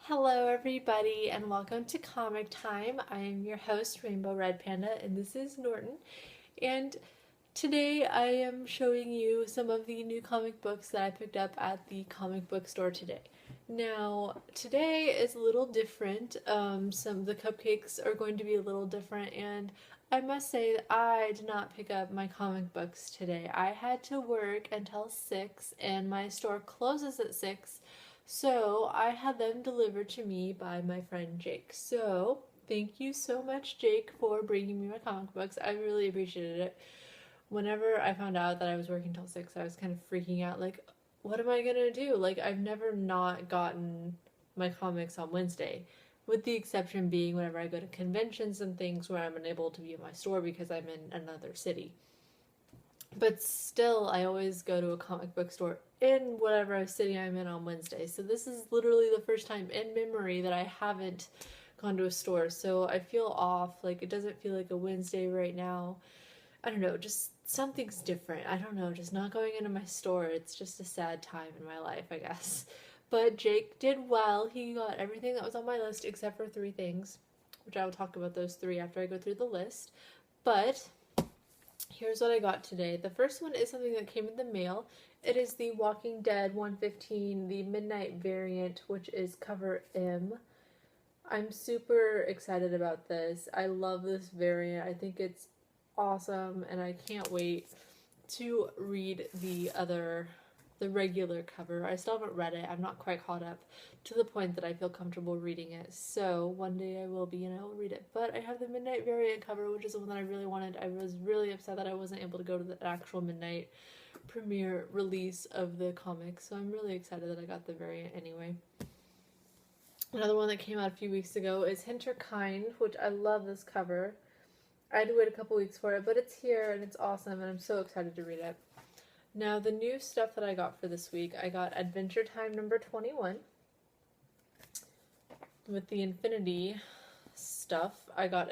Hello, everybody, and welcome to Comic Time. I am your host, Rainbow Red Panda, and this is Norton. And today I am showing you some of the new comic books that I picked up at the comic book store today. Now, today is a little different. Some of the cupcakes are going to be a little different, and I must say that I did not pick up my comic books today. I had to work until 6, and my store closes at 6. So I had them delivered to me by my friend Jake. So thank you so much, Jake, for bringing me my comic books. I really appreciated it. Whenever I found out that I was working till 6, I was kind of freaking out. Like, what am I gonna do? Like, I've never not gotten my comics on Wednesday, with the exception being whenever I go to conventions and things where I'm unable to be in my store because I'm in another city. But still, I always go to a comic book store in whatever city I'm in on Wednesday. So this is literally the first time in memory that I haven't gone to a store. So I feel off. Like, it doesn't feel like a Wednesday right now. I don't know, just something's different. I don't know, just not going into my store. It's just a sad time in my life, I guess. But Jake did well. He got everything that was on my list except for 3 things, which I will talk about those 3 after I go through the list. But here's what I got today. The first one is something that came in the mail. It is the Walking Dead 115, the Midnight variant, which is cover M. I'm super excited about this. I love this variant. I think it's awesome, and I can't wait to read the regular cover. I still haven't read it. I'm not quite caught up to the point that I feel comfortable reading it. So one day I will be and I will read it. But I have the Midnight variant cover, which is the one that I really wanted. I was really upset that I wasn't able to go to the actual Midnight premiere release of the comic. So I'm really excited that I got the variant anyway. Another one that came out a few weeks ago is Hinterkind, which I love this cover. I had to wait a couple weeks for it, but it's here and it's awesome, and I'm so excited to read it. Now, the new stuff that I got for this week, I got Adventure Time number 21 with the Infinity stuff. I got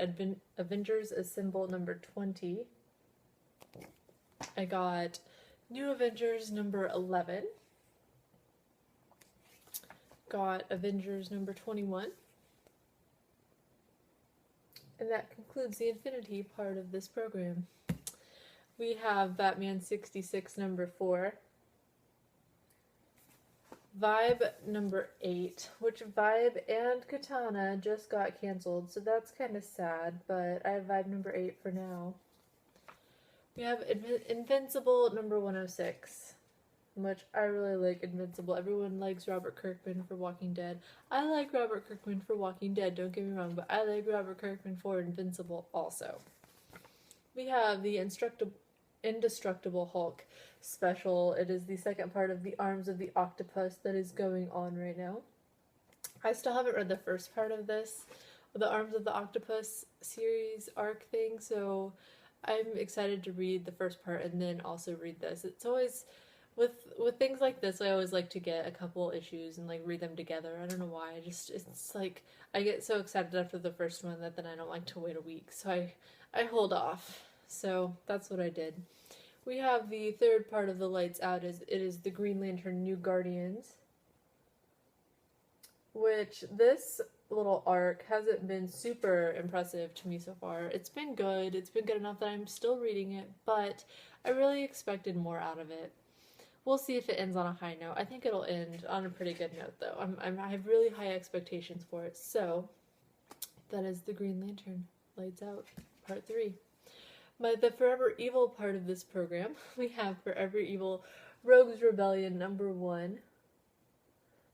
Avengers Assemble number 20. I got New Avengers number 11. Got Avengers number 21. And that concludes the Infinity part of this program. We have Batman 66 number 4. Vibe number 8, which Vibe and Katana just got canceled, so that's kind of sad, but I have Vibe number 8 for now. We have Invincible number 106, which I really like Invincible. Everyone likes Robert Kirkman for Walking Dead. I like Robert Kirkman for Walking Dead, don't get me wrong, but I like Robert Kirkman for Invincible also. We have the Indestructible Hulk special. It is the second part of the Arms of the Octopus that is going on right now. I still haven't read the first part of this, the Arms of the Octopus series arc thing, so I'm excited to read the first part and then also read this. It's always with things like this, I always like to get a couple issues and like read them together. I don't know why. It's like I get so excited after the first one that then I don't like to wait a week, so I hold off. So that's what I did. We have the third part of the Lights Out. It is the Green Lantern New Guardians, which this little arc hasn't been super impressive to me so far. It's been good. It's been good enough that I'm still reading it, but I really expected more out of it. We'll see if it ends on a high note. I think it'll end on a pretty good note, though. I have really high expectations for it. So that is the Green Lantern Lights Out Part 3. By the Forever Evil part of this program, we have Forever Evil Rogues Rebellion number 1,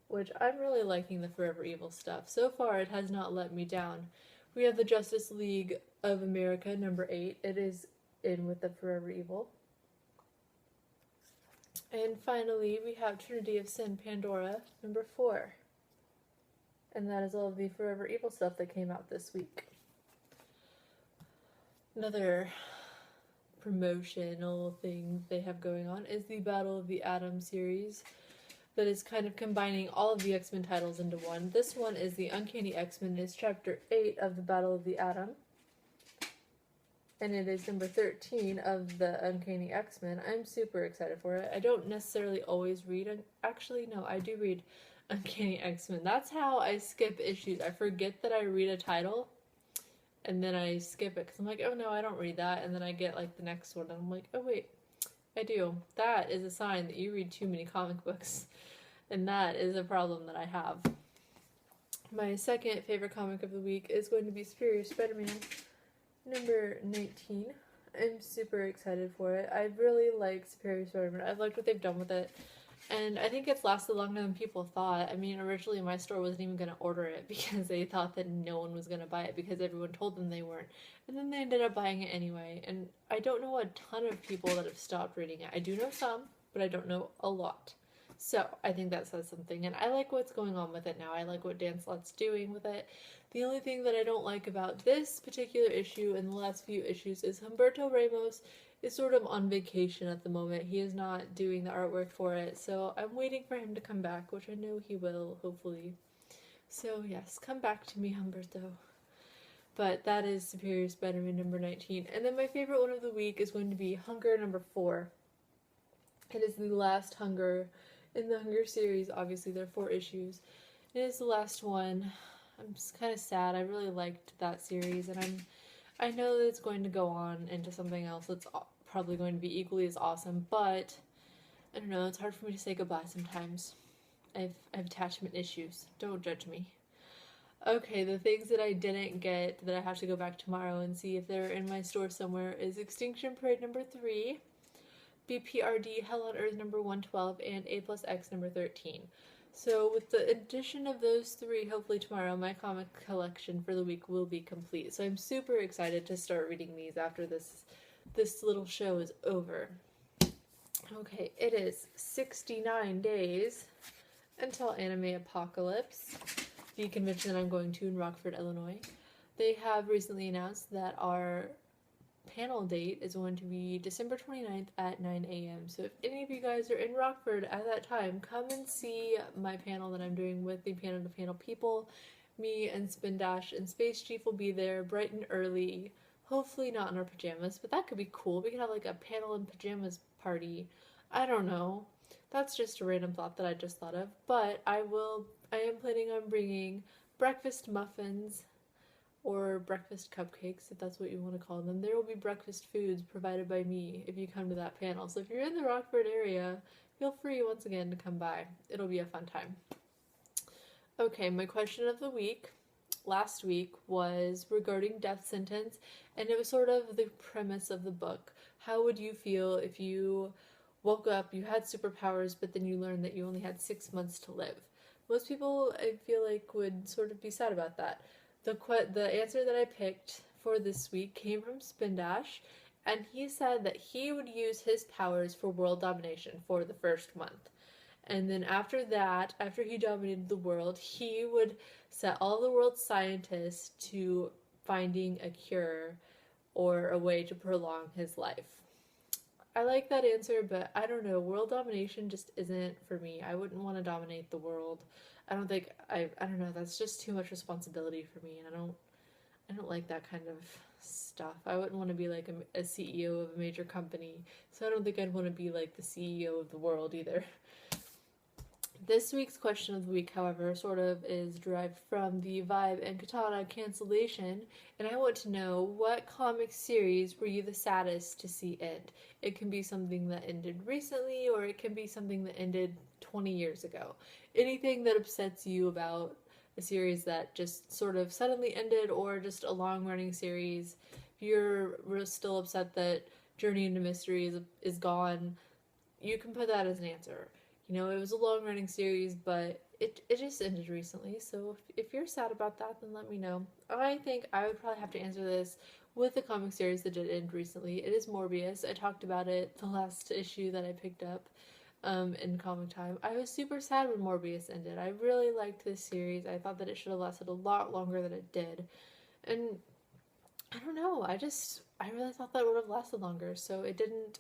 which I'm really liking the Forever Evil stuff. So far, it has not let me down. We have the Justice League of America number 8. It is in with the Forever Evil. And finally, we have Trinity of Sin Pandora number 4. And that is all of the Forever Evil stuff that came out this week. Another promotional thing they have going on is the Battle of the Atom series that is kind of combining all of the X-Men titles into one. This one is the Uncanny X-Men. It's chapter 8 of the Battle of the Atom. And it is number 13 of the Uncanny X-Men. I'm super excited for it. I don't necessarily always read, actually no, I do read Uncanny X-Men. That's how I skip issues. I forget that I read a title, and then I skip it because I'm like, oh no, I don't read that, and then I get like the next one, and I'm like, oh wait, I do. That is a sign that you read too many comic books, and that is a problem that I have. My second favorite comic of the week is going to be Superior Spider-Man number 19. I'm super excited for it. I really like Superior Spider-Man. I've liked what they've done with it. And I think it's lasted longer than people thought. I mean, originally my store wasn't even going to order it because they thought that no one was going to buy it because everyone told them they weren't. And then they ended up buying it anyway. And I don't know a ton of people that have stopped reading it. I do know some, but I don't know a lot. So I think that says something. And I like what's going on with it now. I like what Dan Slott's doing with it. The only thing that I don't like about this particular issue and the last few issues is Humberto Ramos is sort of on vacation at the moment. He is not doing the artwork for it, so I'm waiting for him to come back, which I know he will, hopefully. So yes, come back to me, Humberto. But that is Superior Spider-Man number 19. And then my favorite one of the week is going to be Hunger number 4. It is the last Hunger in the Hunger series. Obviously, there are 4 issues. It is the last one. I'm just kind of sad. I really liked that series, and I know that it's going to go on into something else that's probably going to be equally as awesome, but I don't know, it's hard for me to say goodbye sometimes. I have attachment issues. Don't judge me. Okay, the things that I didn't get that I have to go back tomorrow and see if they're in my store somewhere is Extinction Parade number 3, BPRD Hell on Earth number 112, and A+X number 13. So with the addition of those 3, hopefully tomorrow, my comic collection for the week will be complete. So I'm super excited to start reading these after this little show is over. Okay, it is 69 days until Anime Apocalypse, the convention that I'm going to in Rockford, Illinois. They have recently announced that our panel date is going to be December 29th at 9 a.m. So if any of you guys are in Rockford at that time, come and see my panel that I'm doing with the Panel to Panel people. Me and Spin Dash and Space Chief will be there bright and early. Hopefully not in our pajamas, but that could be cool. We could have like a panel in pajamas party. I don't know. That's just a random thought that I just thought of. But I am planning on bringing breakfast muffins or breakfast cupcakes, if that's what you want to call them. There will be breakfast foods provided by me if you come to that panel. So if you're in the Rockford area, feel free once again to come by. It'll be a fun time. Okay, my question of the week last week was regarding death sentence, and it was sort of the premise of the book. How would you feel if you woke up, you had superpowers, but then you learned that you only had 6 months to live? Most people, I feel like, would sort of be sad about that. The answer that I picked for this week came from Spin Dash, and he said that he would use his powers for world domination for the first month. And then after that, after he dominated the world, he would set all the world's scientists to finding a cure or a way to prolong his life. I like that answer, but I don't know. World domination just isn't for me. I wouldn't want to dominate the world. I don't know. That's just too much responsibility for me, and I don't like that kind of stuff. I wouldn't want to be like a CEO of a major company, so I don't think I'd want to be like the CEO of the world either. This week's question of the week, however, sort of is derived from the Vibe and Katana cancellation, and I want to know, what comic series were you the saddest to see end? It can be something that ended recently, or it can be something that ended 20 years ago. Anything that upsets you about a series that just sort of suddenly ended, or just a long-running series. If you're still upset that Journey into Mystery is gone, you can put that as an answer. You know, it was a long-running series, but it just ended recently, so if you're sad about that, then let me know. I think I would probably have to answer this with the comic series that did end recently. It is Morbius. I talked about it the last issue that I picked up in Comic Time. I was super sad when Morbius ended. I really liked this series. I thought that it should have lasted a lot longer than it did. And I don't know, I really thought that would have lasted longer, so it didn't.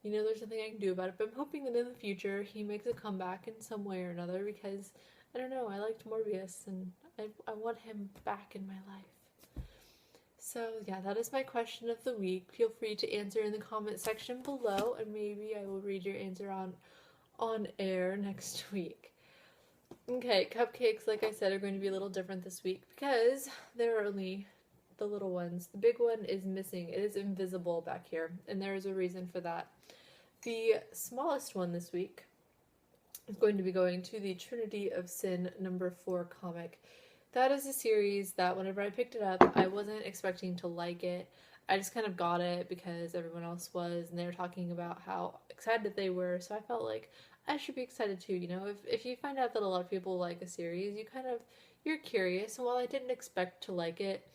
You know, there's nothing I can do about it, but I'm hoping that in the future he makes a comeback in some way or another, because, I don't know, I liked Morbius, and I want him back in my life. So, yeah, that is my question of the week. Feel free to answer in the comment section below, and maybe I will read your answer on air next week. Okay, cupcakes, like I said, are going to be a little different this week because there are only the little ones. The big one is missing. It is invisible back here, and there is a reason for that. The smallest one this week is going to be going to the Trinity of Sin #4 comic. That is a series that whenever I picked it up, I wasn't expecting to like it. I just kind of got it because everyone else was, and they were talking about how excited they were, so I felt like I should be excited too. You know, if you find out that a lot of people like a series, you're curious, and while I didn't expect to like it,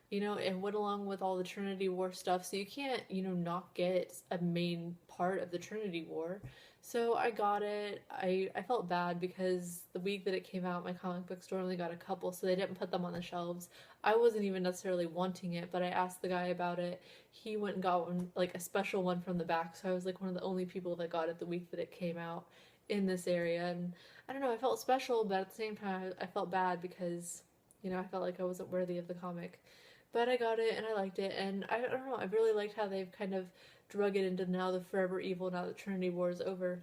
you know, it went along with all the Trinity War stuff, so you can't, you know, not get a main part of the Trinity War. So I got it. I felt bad because the week that it came out, my comic book store only got a couple, so they didn't put them on the shelves. I wasn't even necessarily wanting it, but I asked the guy about it. He went and got one, like a special one from the back, so I was like one of the only people that got it the week that it came out in this area. And I don't know, I felt special, but at the same time, I felt bad because, you know, I felt like I wasn't worthy of the comic. But I got it and I liked it, and I don't know, I really liked how they've kind of drug it into now the Forever Evil, now that Trinity War is over.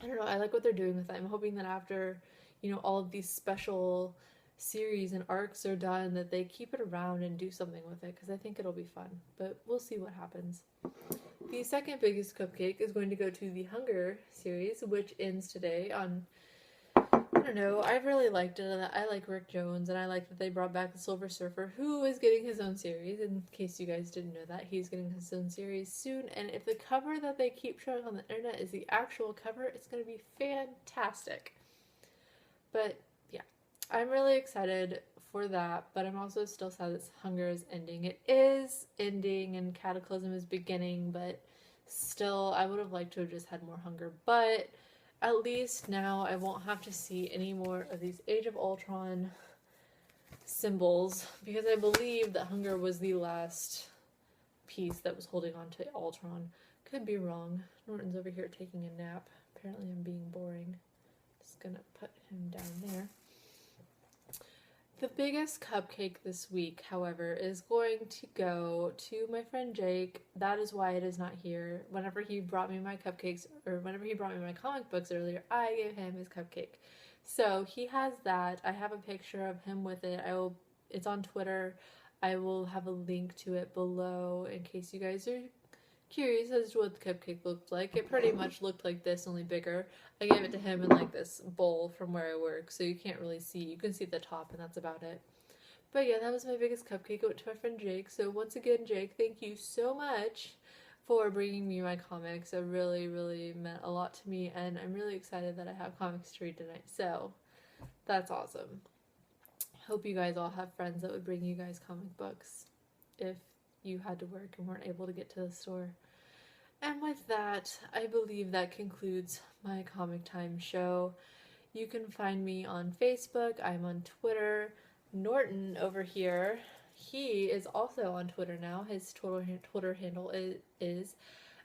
I don't know, I like what they're doing with it. I'm hoping that after, you know, all of these special series and arcs are done, that they keep it around and do something with it, because I think it'll be fun. But we'll see what happens. The second biggest cupcake is going to go to the Hunger series, which ends today on, I don't know, I really liked it. I like Rick Jones, and I like that they brought back the Silver Surfer, who is getting his own series. In case you guys didn't know that, he's getting his own series soon, and if the cover that they keep showing on the internet is the actual cover, it's going to be fantastic. But yeah, I'm really excited for that, but I'm also still sad that Hunger is ending. It is ending and Cataclysm is beginning, but still, I would have liked to have just had more Hunger. But at least now I won't have to see any more of these Age of Ultron symbols, because I believe that Hunger was the last piece that was holding on to Ultron. Could be wrong. Norton's over here taking a nap. Apparently I'm being boring. Just gonna put him down there. The biggest cupcake this week, however, is going to go to my friend Jake. That is why it is not here. Whenever he brought me my cupcakes, or whenever he brought me my comic books earlier, I gave him his cupcake. So he has that. I have a picture of him with it. It's on Twitter. I will have a link to it below in case you guys are curious as to what the cupcake looked like. It pretty much looked like this, only bigger. I gave it to him in like this bowl from where I work, so you can't really see. You can see the top, and that's about it. But yeah, that was my biggest cupcake. It went to my friend Jake. So once again, Jake, thank you so much for bringing me my comics. It really, really meant a lot to me, and I'm really excited that I have comics to read tonight. So that's awesome. Hope you guys all have friends that would bring you guys comic books if you had to work and weren't able to get to the store. And with that, I believe that concludes my Comic Time show. You can find me on Facebook. I'm on Twitter. Norton over here, he is also on Twitter now. His Twitter handle is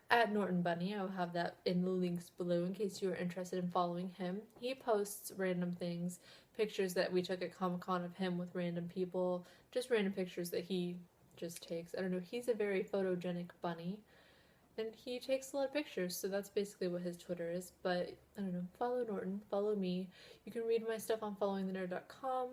at Norton Bunny. I'll have that in the links below in case you are interested in following him. He posts random things, pictures that we took at Comic-Con of him with random people, just random pictures that he just takes. I don't know, he's a very photogenic bunny, and he takes a lot of pictures, so that's basically what his Twitter is. But I don't know, follow Norton, follow me. You can read my stuff on followingthenerd.com.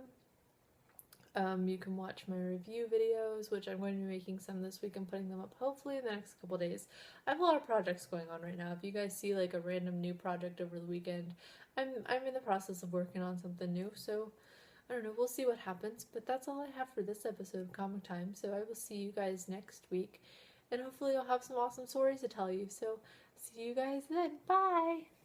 You can watch my review videos, which I'm going to be making some this week and putting them up hopefully in the next couple days. I have a lot of projects going on right now. If you guys see like a random new project over the weekend, I'm in the process of working on something new, so I don't know, we'll see what happens. But that's all I have for this episode of Comic Time, so I will see you guys next week, and hopefully I'll have some awesome stories to tell you. So see you guys then. Bye!